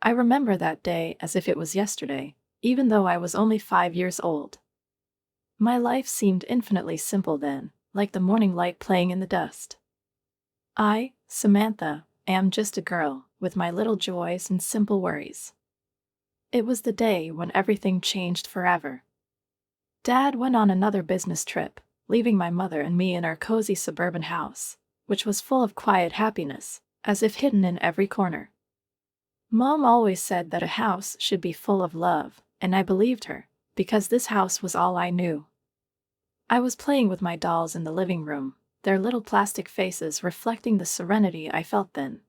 I remember that day as if it was yesterday, even though I was only 5 years old. My life seemed infinitely simple then, like the morning light playing in the dust. I, Samantha, am just a girl, with my little joys and simple worries. It was the day when everything changed forever. Dad went on another business trip, leaving my mother and me in our cozy suburban house, which was full of quiet happiness, as if hidden in every corner. Mom always said that a house should be full of love, and I believed her, because this house was all I knew. I was playing with my dolls in the living room, their little plastic faces reflecting the serenity I felt then.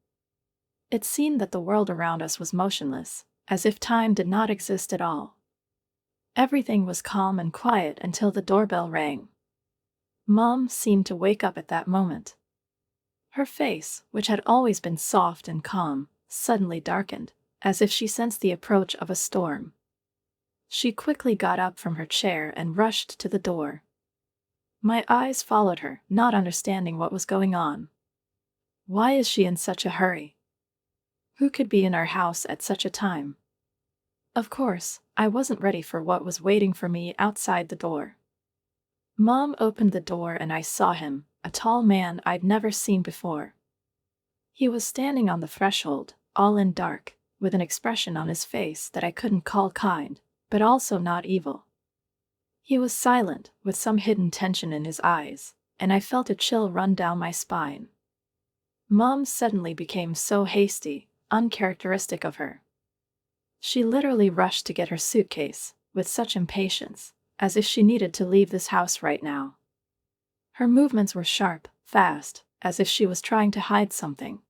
It seemed that the world around us was motionless, as if time did not exist at all. Everything was calm and quiet until the doorbell rang. Mom seemed to wake up at that moment. Her face, which had always been soft and calm, suddenly darkened, as if she sensed the approach of a storm. She quickly got up from her chair and rushed to the door. My eyes followed her, not understanding what was going on. Why is she in such a hurry? Who could be in our house at such a time? Of course, I wasn't ready for what was waiting for me outside the door. Mom opened the door and I saw him, a tall man I'd never seen before. He was standing on the threshold, all in dark, with an expression on his face that I couldn't call kind, but also not evil. He was silent, with some hidden tension in his eyes, and I felt a chill run down my spine. Mom suddenly became so hasty, uncharacteristic of her. She literally rushed to get her suitcase, with such impatience, as if she needed to leave this house right now. Her movements were sharp, fast, as if she was trying to hide something.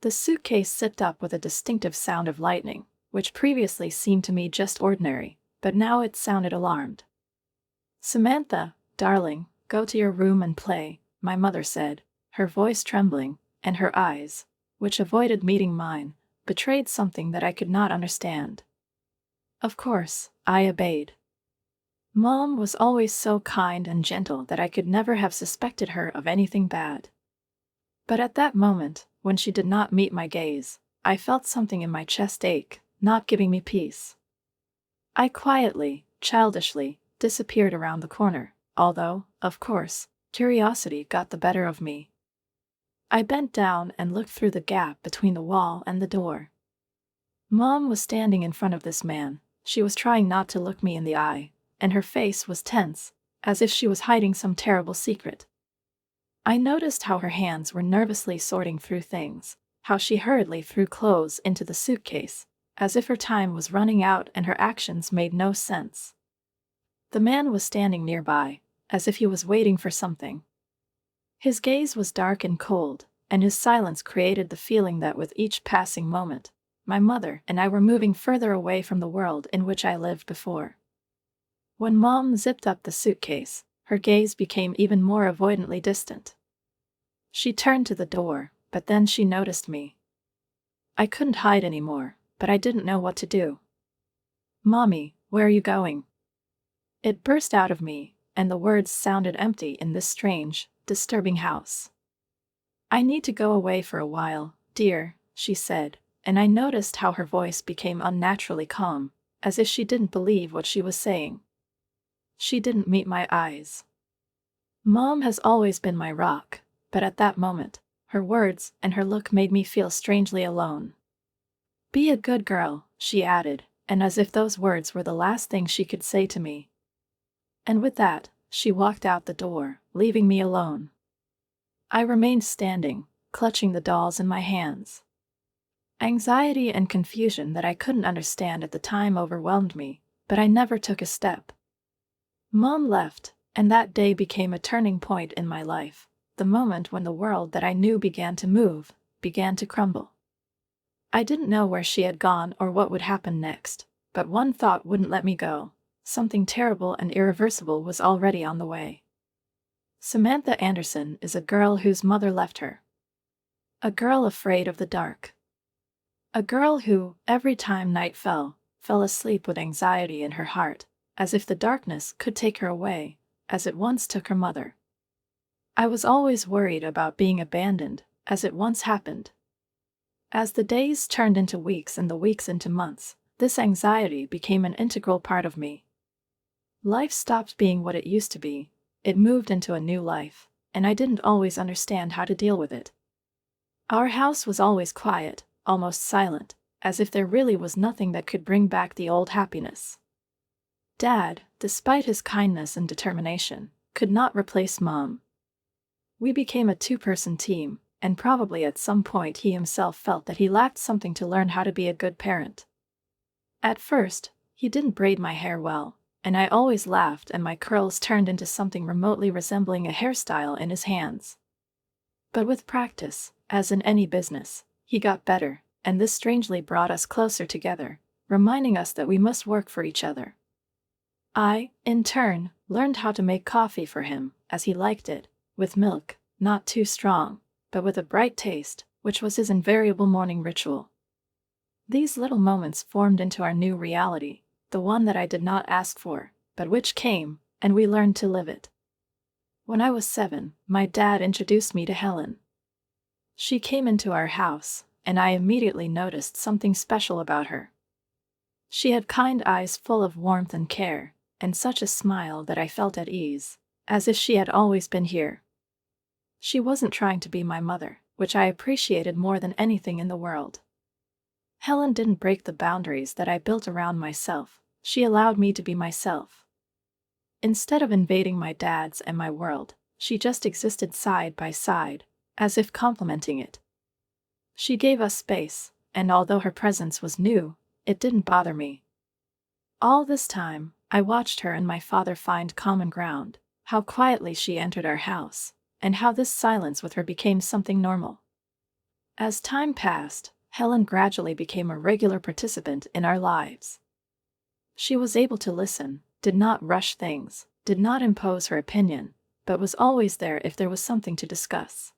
The suitcase zipped up with a distinctive sound of lightning, which previously seemed to me just ordinary, but now it sounded alarmed. "Samantha, darling, go to your room and play," my mother said, her voice trembling, and her eyes, which avoided meeting mine, betrayed something that I could not understand. Of course, I obeyed. Mom was always so kind and gentle that I could never have suspected her of anything bad. But at that moment, when she did not meet my gaze, I felt something in my chest ache, not giving me peace. I quietly, childishly, disappeared around the corner, although, of course, curiosity got the better of me. I bent down and looked through the gap between the wall and the door. Mom was standing in front of this man. She was trying not to look me in the eye, and her face was tense, as if she was hiding some terrible secret. I noticed how her hands were nervously sorting through things, how she hurriedly threw clothes into the suitcase, as if her time was running out and her actions made no sense. The man was standing nearby, as if he was waiting for something. His gaze was dark and cold, and his silence created the feeling that with each passing moment, my mother and I were moving further away from the world in which I lived before. When Mom zipped up the suitcase, her gaze became even more avoidantly distant. She turned to the door, but then she noticed me. I couldn't hide anymore, but I didn't know what to do. "Mommy, where are you going?" It burst out of me, and the words sounded empty in this strange, disturbing house. "I need to go away for a while, dear," she said, and I noticed how her voice became unnaturally calm, as if she didn't believe what she was saying. She didn't meet my eyes. Mom has always been my rock, but at that moment, her words and her look made me feel strangely alone. "Be a good girl," she added, and as if those words were the last thing she could say to me. And with that, she walked out the door, leaving me alone. I remained standing, clutching the dolls in my hands. Anxiety and confusion that I couldn't understand at the time overwhelmed me, but I never took a step. Mom left, and that day became a turning point in my life, the moment when the world that I knew began to move, began to crumble. I didn't know where she had gone or what would happen next, but one thought wouldn't let me go. Something terrible and irreversible was already on the way. Samantha Anderson is a girl whose mother left her. A girl afraid of the dark. A girl who, every time night fell asleep with anxiety in her heart, as if the darkness could take her away, as it once took her mother. I was always worried about being abandoned, as it once happened. As the days turned into weeks and the weeks into months, this anxiety became an integral part of me. Life stopped being what it used to be, it moved into a new life, and I didn't always understand how to deal with it. Our house was always quiet, almost silent, as if there really was nothing that could bring back the old happiness. Dad, despite his kindness and determination, could not replace Mom. We became a two-person team, and probably at some point he himself felt that he lacked something to learn how to be a good parent. At first, he didn't braid my hair well, and I always laughed and my curls turned into something remotely resembling a hairstyle in his hands. But with practice, as in any business, he got better, and this strangely brought us closer together, reminding us that we must work for each other. I, in turn, learned how to make coffee for him, as he liked it, with milk, not too strong, but with a bright taste, which was his invariable morning ritual. These little moments formed into our new reality, the one that I did not ask for, but which came, and we learned to live it. When I was 7, my dad introduced me to Helen. She came into our house, and I immediately noticed something special about her. She had kind eyes full of warmth and care, and such a smile that I felt at ease, as if she had always been here. She wasn't trying to be my mother, which I appreciated more than anything in the world. Helen didn't break the boundaries that I built around myself, she allowed me to be myself. Instead of invading my dad's and my world, she just existed side by side, as if complementing it. She gave us space, and although her presence was new, it didn't bother me. All this time, I watched her and my father find common ground, how quietly she entered our house, and how this silence with her became something normal. As time passed, Helen gradually became a regular participant in our lives. She was able to listen, did not rush things, did not impose her opinion, but was always there if there was something to discuss.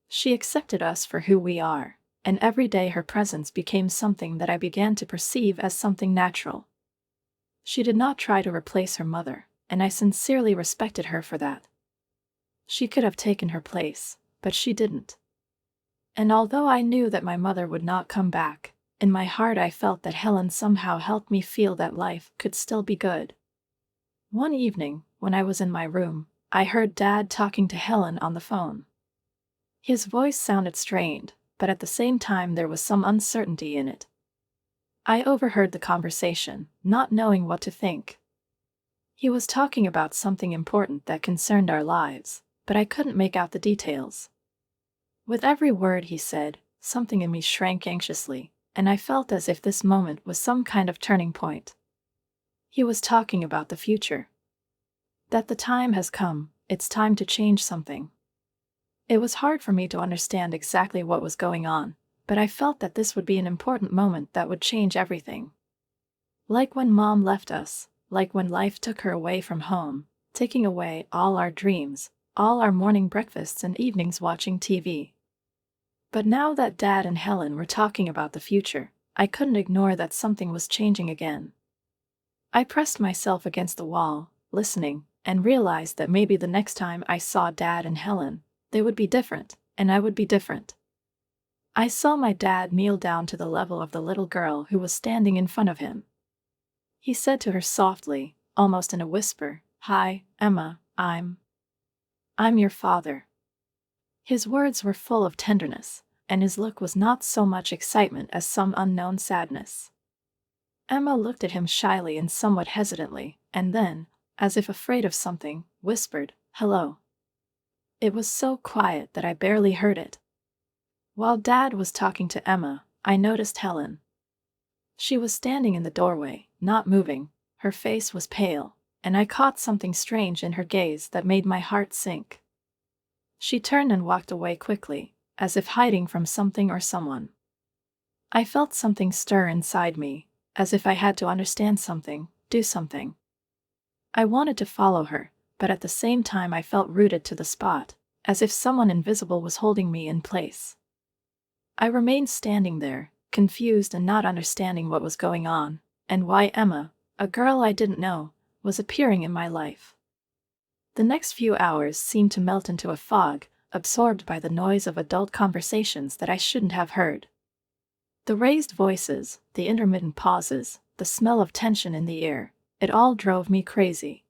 She accepted us for who we are, and every day her presence became something that I began to perceive as something natural. She did not try to replace her mother, and I sincerely respected her for that. She could have taken her place, but she didn't. And although I knew that my mother would not come back, in my heart I felt that Helen somehow helped me feel that life could still be good. One evening, when I was in my room, I heard Dad talking to Helen on the phone. His voice sounded strained, but at the same time there was some uncertainty in it. I overheard the conversation, not knowing what to think. He was talking about something important that concerned our lives, but I couldn't make out the details. With every word he said, something in me shrank anxiously, and I felt as if this moment was some kind of turning point. He was talking about the future. That the time has come, it's time to change something. It was hard for me to understand exactly what was going on, but I felt that this would be an important moment that would change everything. Like when Mom left us, like when life took her away from home, taking away all our dreams, all our morning breakfasts and evenings watching TV. But now that Dad and Helen were talking about the future, I couldn't ignore that something was changing again. I pressed myself against the wall, listening, and realized that maybe the next time I saw Dad and Helen, they would be different, and I would be different. I saw my dad kneel down to the level of the little girl who was standing in front of him. He said to her softly, almost in a whisper, "Hi, Emma, I'm your father." His words were full of tenderness, and his look was not so much excitement as some unknown sadness. Emma looked at him shyly and somewhat hesitantly, and then, as if afraid of something, whispered, "Hello." It was so quiet that I barely heard it. While Dad was talking to Emma, I noticed Helen. She was standing in the doorway, not moving, her face was pale, and I caught something strange in her gaze that made my heart sink. She turned and walked away quickly, as if hiding from something or someone. I felt something stir inside me, as if I had to understand something, do something. I wanted to follow her, but at the same time I felt rooted to the spot, as if someone invisible was holding me in place. I remained standing there, confused and not understanding what was going on, and why Emma, a girl I didn't know, was appearing in my life. The next few hours seemed to melt into a fog, absorbed by the noise of adult conversations that I shouldn't have heard. The raised voices, the intermittent pauses, the smell of tension in the air, it all drove me crazy.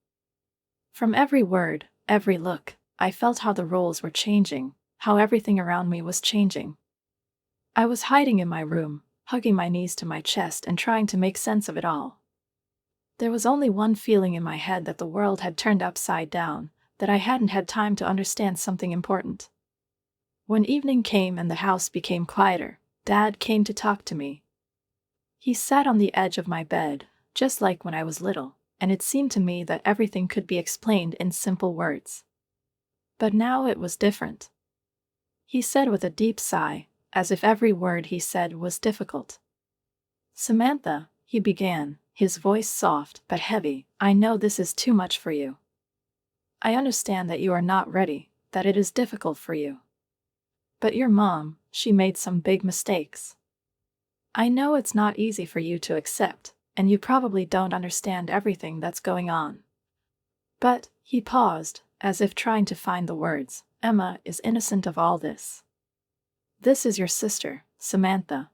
From every word, every look, I felt how the roles were changing, how everything around me was changing. I was hiding in my room, hugging my knees to my chest and trying to make sense of it all. There was only one feeling in my head, that the world had turned upside down, that I hadn't had time to understand something important. When evening came and the house became quieter, Dad came to talk to me. He sat on the edge of my bed, just like when I was little, and it seemed to me that everything could be explained in simple words. But now it was different. He said with a deep sigh, as if every word he said was difficult. "Samantha," he began, his voice soft but heavy, "I know this is too much for you. I understand that you are not ready, that it is difficult for you. But your mom, she made some big mistakes. I know it's not easy for you to accept, and you probably don't understand everything that's going on. But," he paused, as if trying to find the words, "Emma is innocent of all this. This is your sister, Samantha."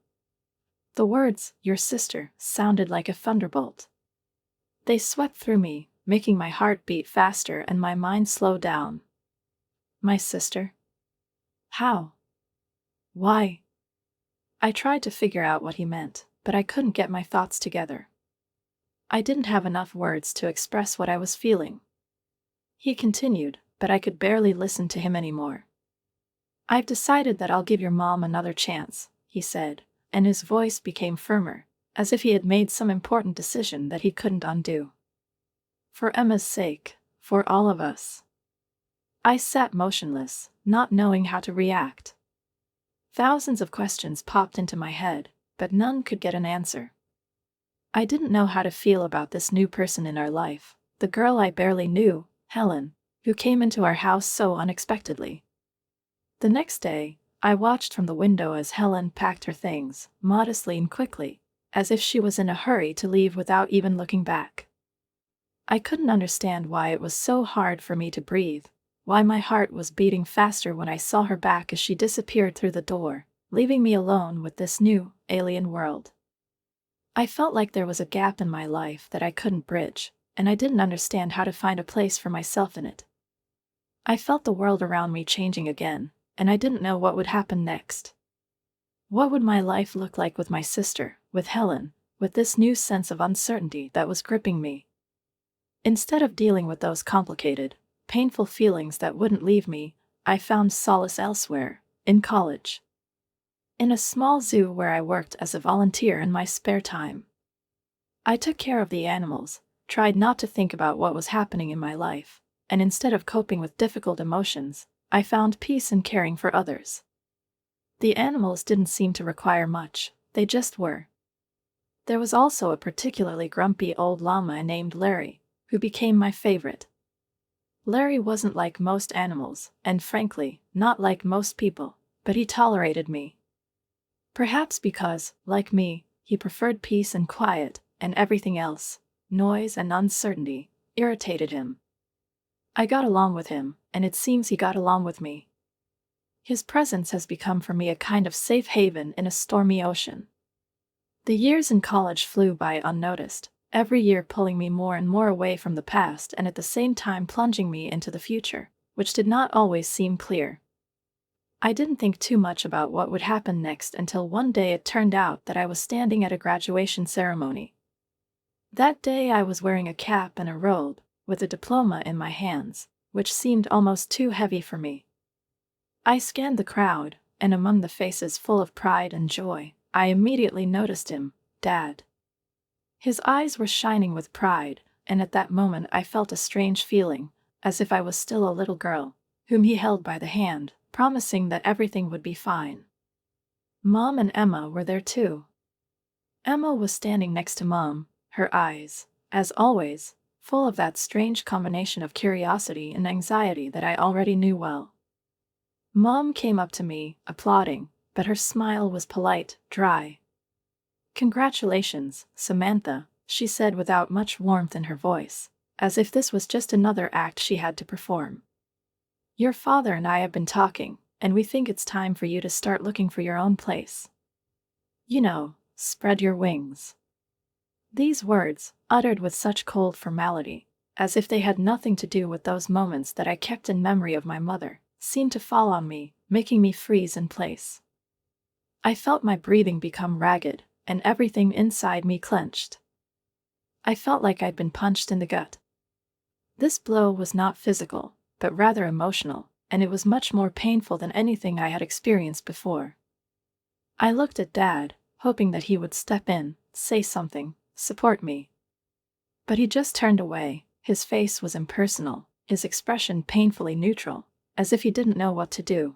The words, "your sister," sounded like a thunderbolt. They swept through me, making my heart beat faster and my mind slow down. My sister? How? Why? I tried to figure out what he meant, but I couldn't get my thoughts together. I didn't have enough words to express what I was feeling. He continued, but I could barely listen to him anymore. "I've decided that I'll give your mom another chance," he said, and his voice became firmer, as if he had made some important decision that he couldn't undo. "For Emma's sake, for all of us." I sat motionless, not knowing how to react. Thousands of questions popped into my head, but none could get an answer. I didn't know how to feel about this new person in our life, the girl I barely knew, Helen, who came into our house so unexpectedly. The next day, I watched from the window as Helen packed her things, modestly and quickly, as if she was in a hurry to leave without even looking back. I couldn't understand why it was so hard for me to breathe, why my heart was beating faster when I saw her back as she disappeared through the door, leaving me alone with this new, alien world. I felt like there was a gap in my life that I couldn't bridge, and I didn't understand how to find a place for myself in it. I felt the world around me changing again, and I didn't know what would happen next. What would my life look like with my sister, with Helen, with this new sense of uncertainty that was gripping me? Instead of dealing with those complicated, painful feelings that wouldn't leave me, I found solace elsewhere, in college. In a small zoo where I worked as a volunteer in my spare time. I took care of the animals, tried not to think about what was happening in my life, and instead of coping with difficult emotions, I found peace in caring for others. The animals didn't seem to require much, they just were. There was also a particularly grumpy old llama named Larry, who became my favorite. Larry wasn't like most animals, and frankly, not like most people, but he tolerated me. Perhaps because, like me, he preferred peace and quiet, and everything else, noise and uncertainty, irritated him. I got along with him, and it seems he got along with me. His presence has become for me a kind of safe haven in a stormy ocean. The years in college flew by unnoticed, every year pulling me more and more away from the past and at the same time plunging me into the future, which did not always seem clear. I didn't think too much about what would happen next until one day it turned out that I was standing at a graduation ceremony. That day I was wearing a cap and a robe, with a diploma in my hands, which seemed almost too heavy for me. I scanned the crowd, and among the faces full of pride and joy, I immediately noticed him, Dad. His eyes were shining with pride, and at that moment I felt a strange feeling, as if I was still a little girl, whom he held by the hand, promising that everything would be fine. Mom and Emma were there too. Emma was standing next to Mom, her eyes, as always, full of that strange combination of curiosity and anxiety that I already knew well. Mom came up to me, applauding, but her smile was polite, dry. "Congratulations, Samantha," she said without much warmth in her voice, as if this was just another act she had to perform. "Your father and I have been talking, and we think it's time for you to start looking for your own place." Spread your wings. These words, uttered with such cold formality, as if they had nothing to do with those moments that I kept in memory of my mother, seemed to fall on me, making me freeze in place. I felt my breathing become ragged, and everything inside me clenched. I felt like I'd been punched in the gut. This blow was not physical, but rather emotional, and it was much more painful than anything I had experienced before. I looked at Dad, hoping that he would step in, say something, support me. But he just turned away. His face was impersonal, his expression painfully neutral, as if he didn't know what to do.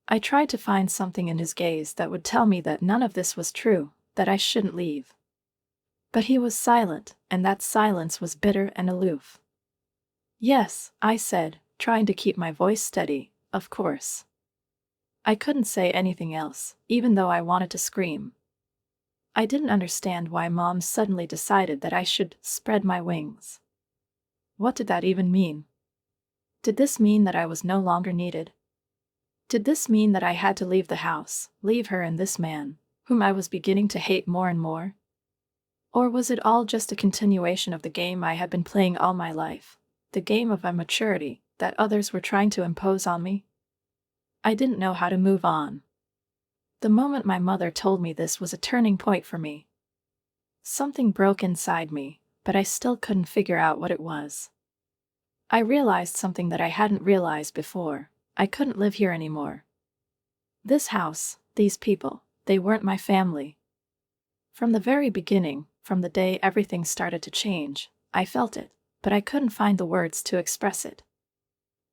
I tried to find something in his gaze that would tell me that none of this was true, that I shouldn't leave. But he was silent, and that silence was bitter and aloof. "Yes," I said, trying to keep my voice steady, "of course." I couldn't say anything else, even though I wanted to scream. I didn't understand why Mom suddenly decided that I should spread my wings. What did that even mean? Did this mean that I was no longer needed? Did this mean that I had to leave the house, leave her and this man, whom I was beginning to hate more and more? Or was it all just a continuation of the game I had been playing all my life, the game of immaturity that others were trying to impose on me? I didn't know how to move on. The moment my mother told me this was a turning point for me. Something broke inside me, but I still couldn't figure out what it was. I realized something that I hadn't realized before. I couldn't live here anymore. This house, these people, they weren't my family. From the very beginning, from the day everything started to change, I felt it, but I couldn't find the words to express it.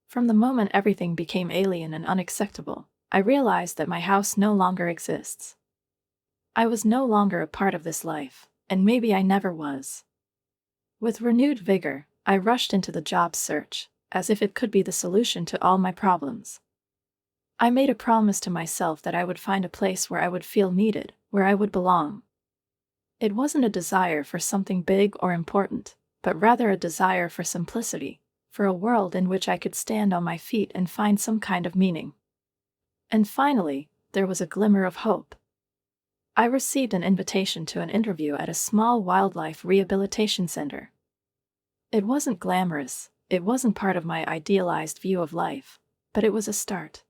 From the moment everything became alien and unacceptable, I realized that my house no longer exists. I was no longer a part of this life, and maybe I never was. With renewed vigor, I rushed into the job search, as if it could be the solution to all my problems. I made a promise to myself that I would find a place where I would feel needed, where I would belong. It wasn't a desire for something big or important, but rather a desire for simplicity, for a world in which I could stand on my feet and find some kind of meaning. And finally, there was a glimmer of hope. I received an invitation to an interview at a small wildlife rehabilitation center. It wasn't glamorous, it wasn't part of my idealized view of life, but it was a start.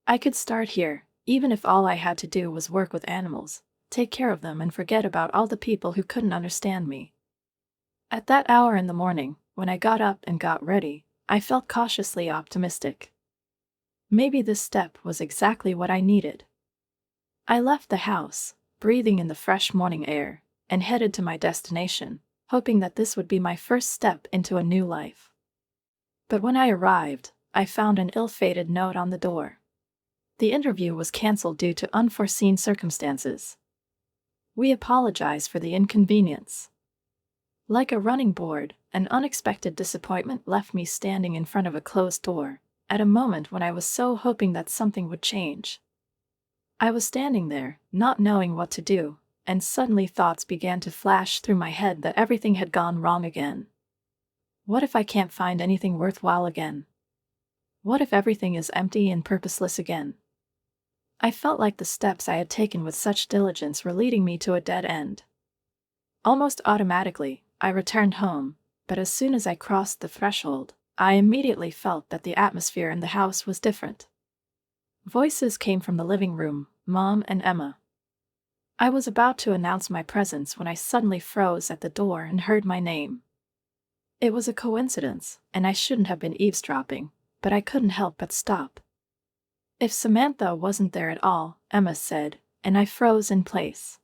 I could start here, even if all I had to do was work with animals, take care of them and forget about all the people who couldn't understand me. At that hour in the morning, when I got up and got ready, I felt cautiously optimistic. Maybe this step was exactly what I needed. I left the house, breathing in the fresh morning air, and headed to my destination, hoping that this would be my first step into a new life. But when I arrived, I found an ill-fated note on the door. The interview was canceled due to unforeseen circumstances. We apologize for the inconvenience. Like a running board, an unexpected disappointment left me standing in front of a closed door, at a moment when I was so hoping that something would change. I was standing there, not knowing what to do, and suddenly thoughts began to flash through my head that everything had gone wrong again. What if I can't find anything worthwhile again? What if everything is empty and purposeless again? I felt like the steps I had taken with such diligence were leading me to a dead end. Almost automatically, I returned home, but as soon as I crossed the threshold, I immediately felt that the atmosphere in the house was different. Voices came from the living room, Mom and Emma. I was about to announce my presence when I suddenly froze at the door and heard my name. It was a coincidence, and I shouldn't have been eavesdropping, but I couldn't help but stop. "If Samantha wasn't there at all," Emma said, and I froze in place.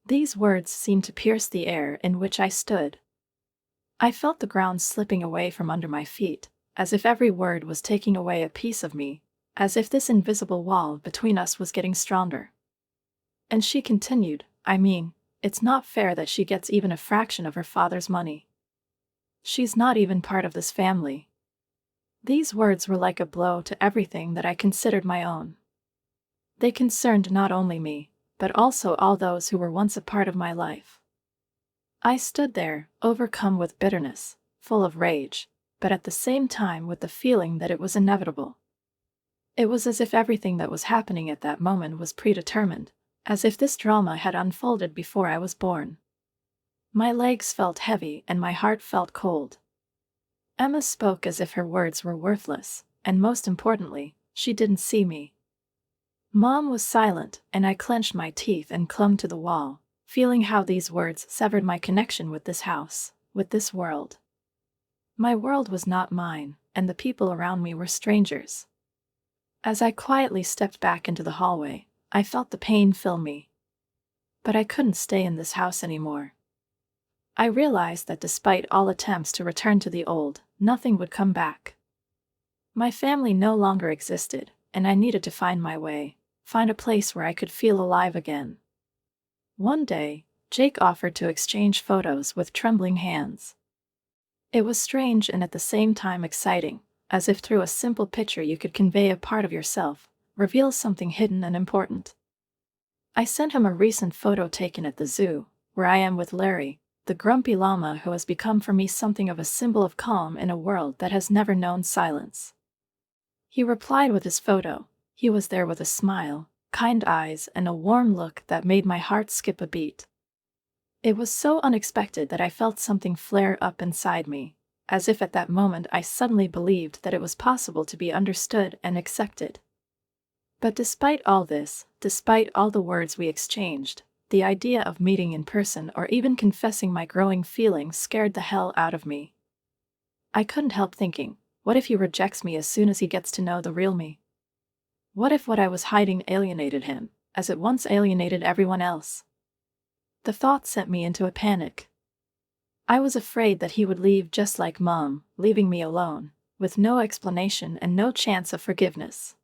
These words seemed to pierce the air in which I stood. I felt the ground slipping away from under my feet, as if every word was taking away a piece of me, as if this invisible wall between us was getting stronger. And she continued, it's not fair that she gets even a fraction of her father's money. She's not even part of this family." These words were like a blow to everything that I considered my own. They concerned not only me, but also all those who were once a part of my life. I stood there, overcome with bitterness, full of rage, but at the same time with the feeling that it was inevitable. It was as if everything that was happening at that moment was predetermined, as if this drama had unfolded before I was born. My legs felt heavy and my heart felt cold. Emma spoke as if her words were worthless, and most importantly, she didn't see me. Mom was silent, and I clenched my teeth and clung to the wall, feeling how these words severed my connection with this house, with this world. My world was not mine, and the people around me were strangers. As I quietly stepped back into the hallway, I felt the pain fill me. But I couldn't stay in this house anymore. I realized that despite all attempts to return to the old, nothing would come back. My family no longer existed, and I needed to find my way, find a place where I could feel alive again. One day, Jake offered to exchange photos with trembling hands. It was strange and at the same time exciting, as if through a simple picture you could convey a part of yourself, reveal something hidden and important. I sent him a recent photo taken at the zoo, where I am with Larry, the grumpy llama who has become for me something of a symbol of calm in a world that has never known silence. He replied with his photo. He was there with a smile, kind eyes, and a warm look that made my heart skip a beat. It was so unexpected that I felt something flare up inside me, as if at that moment I suddenly believed that it was possible to be understood and accepted. But despite all this, despite all the words we exchanged, the idea of meeting in person or even confessing my growing feelings scared the hell out of me. I couldn't help thinking, what if he rejects me as soon as he gets to know the real me? What if what I was hiding alienated him, as it once alienated everyone else? The thought sent me into a panic. I was afraid that he would leave just like Mom, leaving me alone, with no explanation and no chance of forgiveness.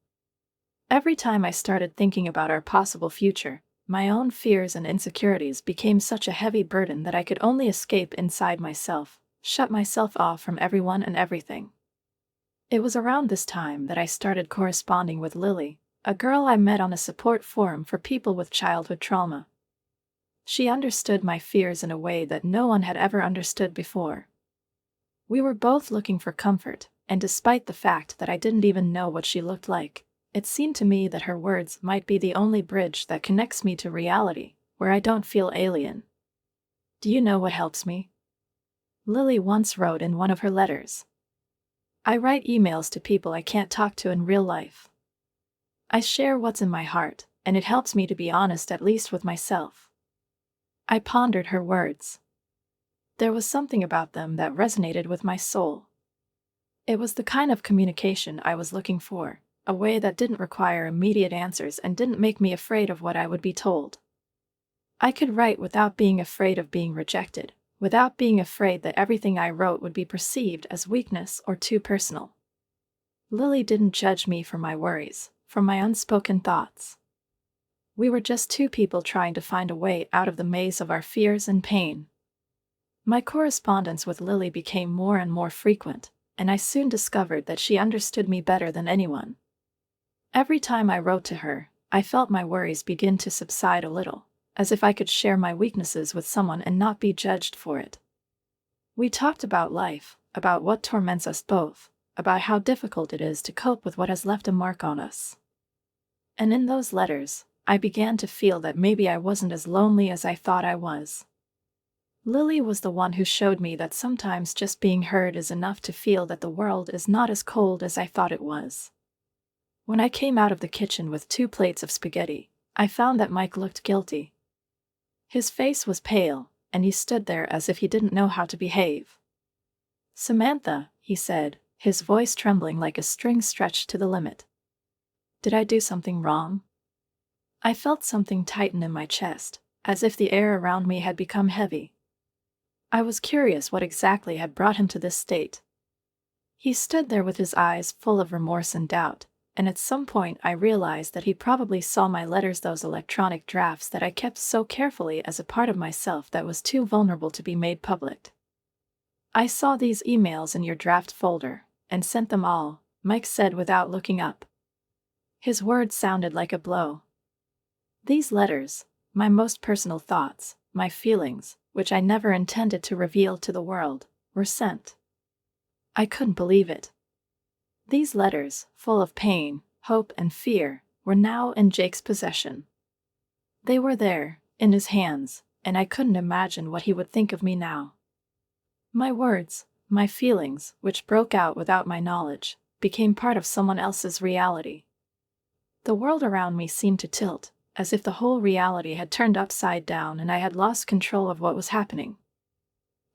Every time I started thinking about our possible future, my own fears and insecurities became such a heavy burden that I could only escape inside myself, shut myself off from everyone and everything. It was around this time that I started corresponding with Lily, a girl I met on a support forum for people with childhood trauma. She understood my fears in a way that no one had ever understood before. We were both looking for comfort, and despite the fact that I didn't even know what she looked like, it seemed to me that her words might be the only bridge that connects me to reality, where I don't feel alien. Do you know what helps me? Lily once wrote in one of her letters. I write emails to people I can't talk to in real life. I share what's in my heart, and it helps me to be honest at least with myself. I pondered her words. There was something about them that resonated with my soul. It was the kind of communication I was looking for, a way that didn't require immediate answers and didn't make me afraid of what I would be told. I could write without being afraid of being rejected, without being afraid that everything I wrote would be perceived as weakness or too personal. Lily didn't judge me for my worries, for my unspoken thoughts. We were just two people trying to find a way out of the maze of our fears and pain. My correspondence with Lily became more and more frequent, and I soon discovered that she understood me better than anyone. Every time I wrote to her, I felt my worries begin to subside a little, as if I could share my weaknesses with someone and not be judged for it. We talked about life, about what torments us both, about how difficult it is to cope with what has left a mark on us. And in those letters, I began to feel that maybe I wasn't as lonely as I thought I was. Lily was the one who showed me that sometimes just being heard is enough to feel that the world is not as cold as I thought it was. When I came out of the kitchen with 2 plates of spaghetti, I found that Mike looked guilty. His face was pale, and he stood there as if he didn't know how to behave. "Samantha," he said, his voice trembling like a string stretched to the limit. "Did I do something wrong?" I felt something tighten in my chest, as if the air around me had become heavy. I was curious what exactly had brought him to this state. He stood there with his eyes full of remorse and doubt, and at some point I realized that he probably saw my letters, those electronic drafts that I kept so carefully as a part of myself that was too vulnerable to be made public. "I saw these emails in your draft folder, and sent them all," Mike said without looking up. His words sounded like a blow. These letters, my most personal thoughts, my feelings, which I never intended to reveal to the world, were sent. I couldn't believe it. These letters, full of pain, hope, and fear, were now in Jake's possession. They were there, in his hands, and I couldn't imagine what he would think of me now. My words, my feelings, which broke out without my knowledge, became part of someone else's reality. The world around me seemed to tilt, as if the whole reality had turned upside down and I had lost control of what was happening.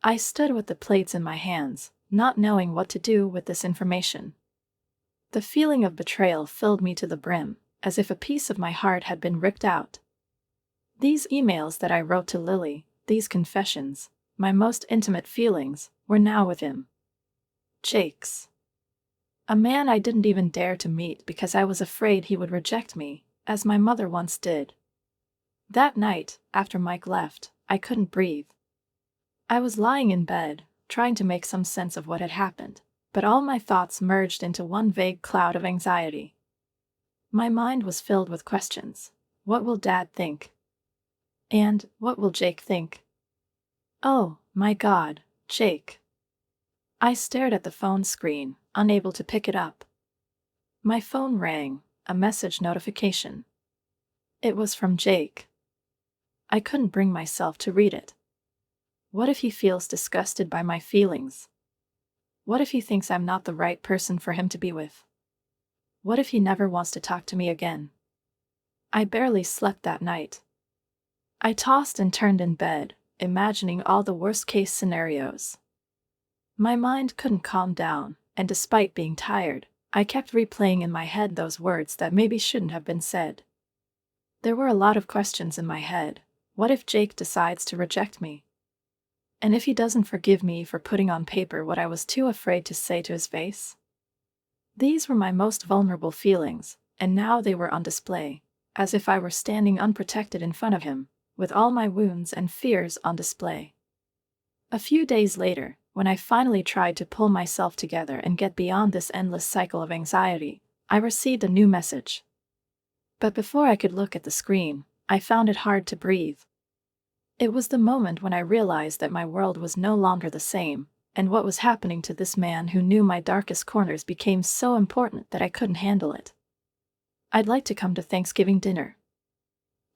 I stood with the plates in my hands, not knowing what to do with this information. The feeling of betrayal filled me to the brim, as if a piece of my heart had been ripped out. These emails that I wrote to Lily, these confessions, my most intimate feelings, were now with him. Jake's. A man I didn't even dare to meet because I was afraid he would reject me, as my mother once did. That night, after Mike left, I couldn't breathe. I was lying in bed, trying to make some sense of what had happened, but all my thoughts merged into one vague cloud of anxiety. My mind was filled with questions. What will Dad think? And what will Jake think? Oh, my God, Jake. I stared at the phone screen, unable to pick it up. My phone rang, a message notification. It was from Jake. I couldn't bring myself to read it. What if he feels disgusted by my feelings? What if he thinks I'm not the right person for him to be with? What if he never wants to talk to me again? I barely slept that night. I tossed and turned in bed, imagining all the worst-case scenarios. My mind couldn't calm down, and despite being tired, I kept replaying in my head those words that maybe shouldn't have been said. There were a lot of questions in my head. What if Jake decides to reject me? And if he doesn't forgive me for putting on paper what I was too afraid to say to his face? These were my most vulnerable feelings, and now they were on display, as if I were standing unprotected in front of him, with all my wounds and fears on display. A few days later, when I finally tried to pull myself together and get beyond this endless cycle of anxiety, I received a new message. But before I could look at the screen, I found it hard to breathe. It was the moment when I realized that my world was no longer the same, and what was happening to this man who knew my darkest corners became so important that I couldn't handle it. I'd like to come to Thanksgiving dinner.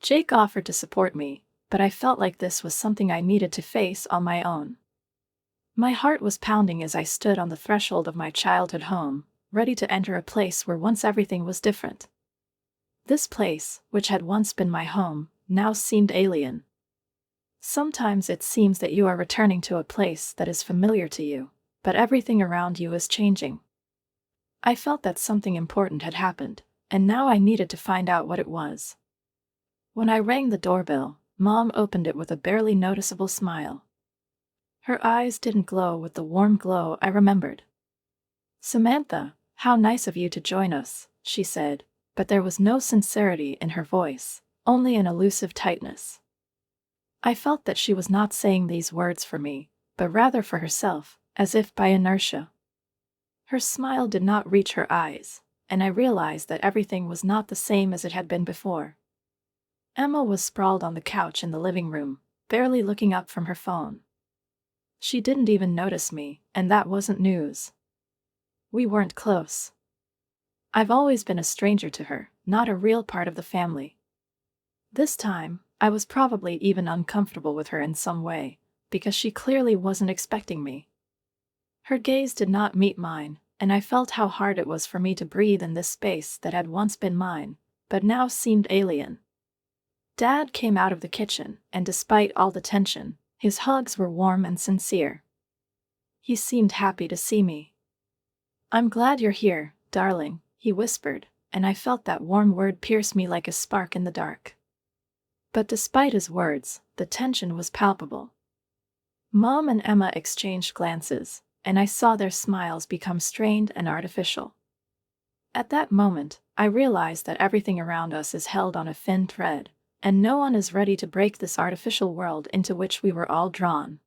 Jake offered to support me, but I felt like this was something I needed to face on my own. My heart was pounding as I stood on the threshold of my childhood home, ready to enter a place where once everything was different. This place, which had once been my home, now seemed alien. Sometimes it seems that you are returning to a place that is familiar to you, but everything around you is changing. I felt that something important had happened, and now I needed to find out what it was. When I rang the doorbell, Mom opened it with a barely noticeable smile. Her eyes didn't glow with the warm glow I remembered. "Samantha, how nice of you to join us," she said, but there was no sincerity in her voice, only an elusive tightness. I felt that she was not saying these words for me, but rather for herself, as if by inertia. Her smile did not reach her eyes, and I realized that everything was not the same as it had been before. Emma was sprawled on the couch in the living room, barely looking up from her phone. She didn't even notice me, and that wasn't news. We weren't close. I've always been a stranger to her, not a real part of the family. This time, I was probably even uncomfortable with her in some way, because she clearly wasn't expecting me. Her gaze did not meet mine, and I felt how hard it was for me to breathe in this space that had once been mine, but now seemed alien. Dad came out of the kitchen, and despite all the tension, his hugs were warm and sincere. He seemed happy to see me. "I'm glad you're here, darling," he whispered, and I felt that warm word pierce me like a spark in the dark. But despite his words, the tension was palpable. Mom and Emma exchanged glances, and I saw their smiles become strained and artificial. At that moment, I realized that everything around us is held on a thin thread, and no one is ready to break this artificial world into which we were all drawn.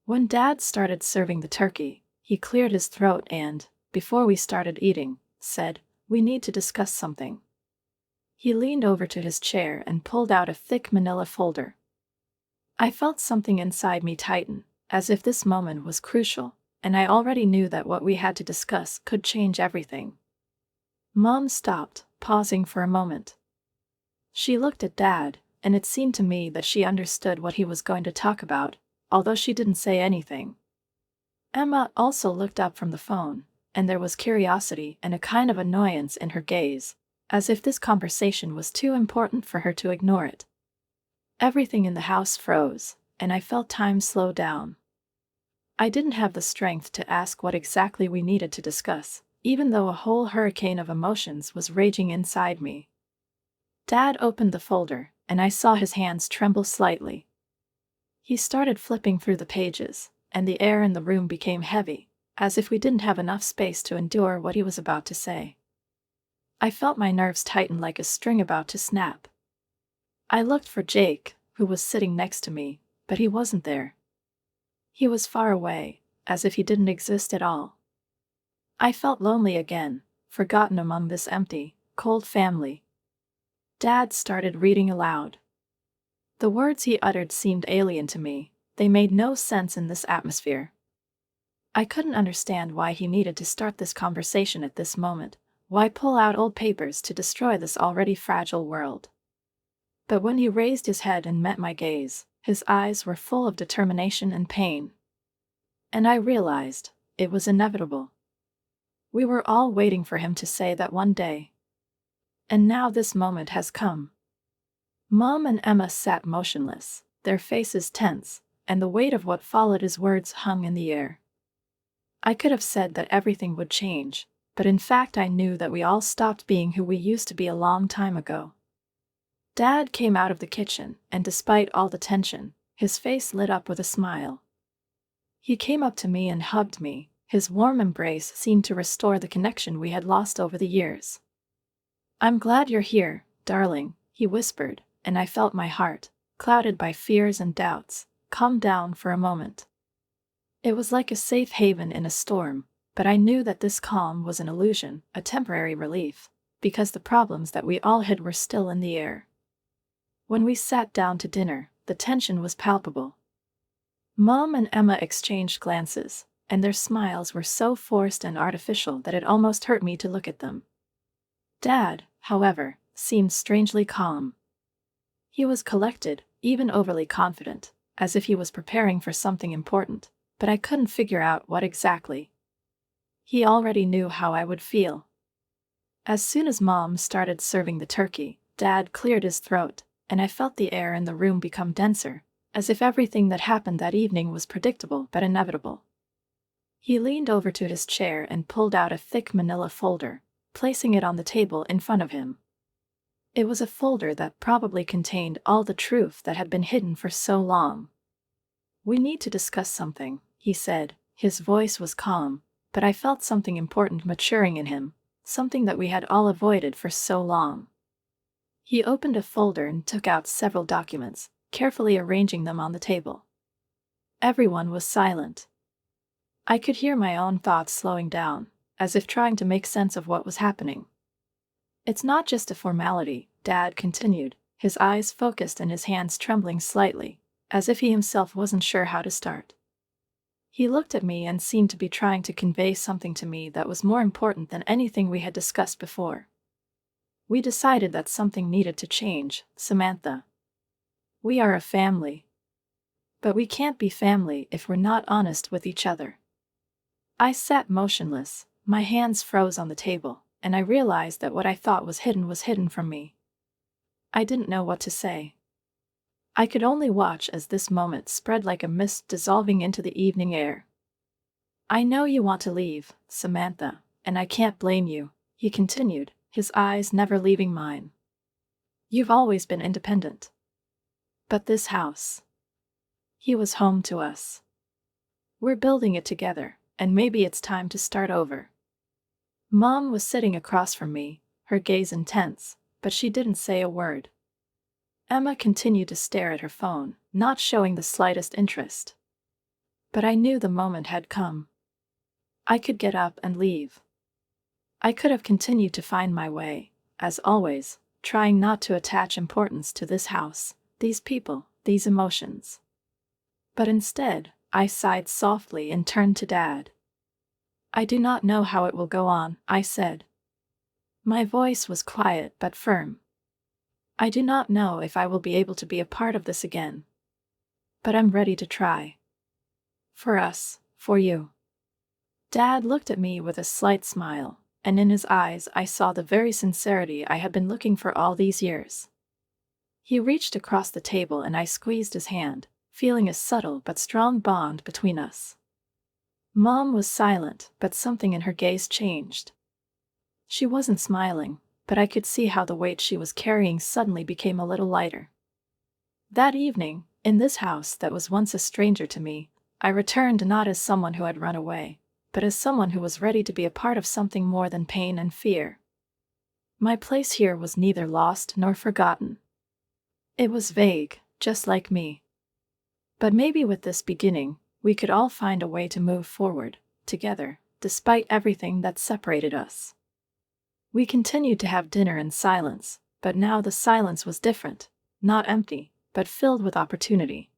When Dad started serving the turkey, he cleared his throat and, before we started eating, said, "We need to discuss something." He leaned over to his chair and pulled out a thick manila folder. I felt something inside me tighten, as if this moment was crucial, and I already knew that what we had to discuss could change everything. Mom stopped, pausing for a moment. She looked at Dad, and it seemed to me that she understood what he was going to talk about, although she didn't say anything. Emma also looked up from the phone, and there was curiosity and a kind of annoyance in her gaze, as if this conversation was too important for her to ignore it. Everything in the house froze, and I felt time slow down. I didn't have the strength to ask what exactly we needed to discuss, even though a whole hurricane of emotions was raging inside me. Dad opened the folder, and I saw his hands tremble slightly. He started flipping through the pages, and the air in the room became heavy, as if we didn't have enough space to endure what he was about to say. I felt my nerves tighten like a string about to snap. I looked for Jake, who was sitting next to me, but he wasn't there. He was far away, as if he didn't exist at all. I felt lonely again, forgotten among this empty, cold family. Dad started reading aloud. The words he uttered seemed alien to me. They made no sense in this atmosphere. I couldn't understand why he needed to start this conversation at this moment. Why pull out old papers to destroy this already fragile world? But when he raised his head and met my gaze, his eyes were full of determination and pain. And I realized it was inevitable. We were all waiting for him to say that one day. And now this moment has come. Mom and Emma sat motionless, their faces tense, and the weight of what followed his words hung in the air. I could have said that everything would change, but in fact I knew that we all stopped being who we used to be a long time ago. Dad came out of the kitchen, and despite all the tension, his face lit up with a smile. He came up to me and hugged me. His warm embrace seemed to restore the connection we had lost over the years. "I'm glad you're here, darling," he whispered, and I felt my heart, clouded by fears and doubts, calm down for a moment. It was like a safe haven in a storm, but I knew that this calm was an illusion, a temporary relief, because the problems that we all had were still in the air. When we sat down to dinner, the tension was palpable. Mom and Emma exchanged glances, and their smiles were so forced and artificial that it almost hurt me to look at them. Dad, however, seemed strangely calm. He was collected, even overly confident, as if he was preparing for something important, but I couldn't figure out what exactly. He already knew how I would feel. As soon as Mom started serving the turkey, Dad cleared his throat, and I felt the air in the room become denser, as if everything that happened that evening was predictable but inevitable. He leaned over to his chair and pulled out a thick manila folder, placing it on the table in front of him. It was a folder that probably contained all the truth that had been hidden for so long. "We need to discuss something," he said. His voice was calm, but I felt something important maturing in him, something that we had all avoided for so long. He opened a folder and took out several documents, carefully arranging them on the table. Everyone was silent. I could hear my own thoughts slowing down, as if trying to make sense of what was happening. "It's not just a formality," Dad continued, his eyes focused and his hands trembling slightly, as if he himself wasn't sure how to start. He looked at me and seemed to be trying to convey something to me that was more important than anything we had discussed before. "We decided that something needed to change, Samantha. We are a family. But we can't be family if we're not honest with each other." I sat motionless, my hands froze on the table, and I realized that what I thought was hidden from me. I didn't know what to say. I could only watch as this moment spread like a mist dissolving into the evening air. "I know you want to leave, Samantha, and I can't blame you," he continued, his eyes never leaving mine. "You've always been independent. But this house, he was home to us. We're building it together, and maybe it's time to start over." Mom was sitting across from me, her gaze intense, but she didn't say a word. Emma continued to stare at her phone, not showing the slightest interest. But I knew the moment had come. I could get up and leave. I could have continued to find my way, as always, trying not to attach importance to this house, these people, these emotions. But instead, I sighed softly and turned to Dad. "I do not know how it will go on," I said. My voice was quiet but firm. I do not know if I will be able to be a part of this again. But I'm ready to try. For us, for you. Dad looked at me with a slight smile, and in his eyes I saw the very sincerity I had been looking for all these years. He reached across the table and I squeezed his hand, feeling a subtle but strong bond between us. Mom was silent, but something in her gaze changed. She wasn't smiling, but I could see how the weight she was carrying suddenly became a little lighter. That evening, in this house that was once a stranger to me, I returned not as someone who had run away, but as someone who was ready to be a part of something more than pain and fear. My place here was neither lost nor forgotten. It was vague, just like me. But maybe with this beginning, we could all find a way to move forward, together, despite everything that separated us. We continued to have dinner in silence, but now the silence was different, not empty, but filled with opportunity.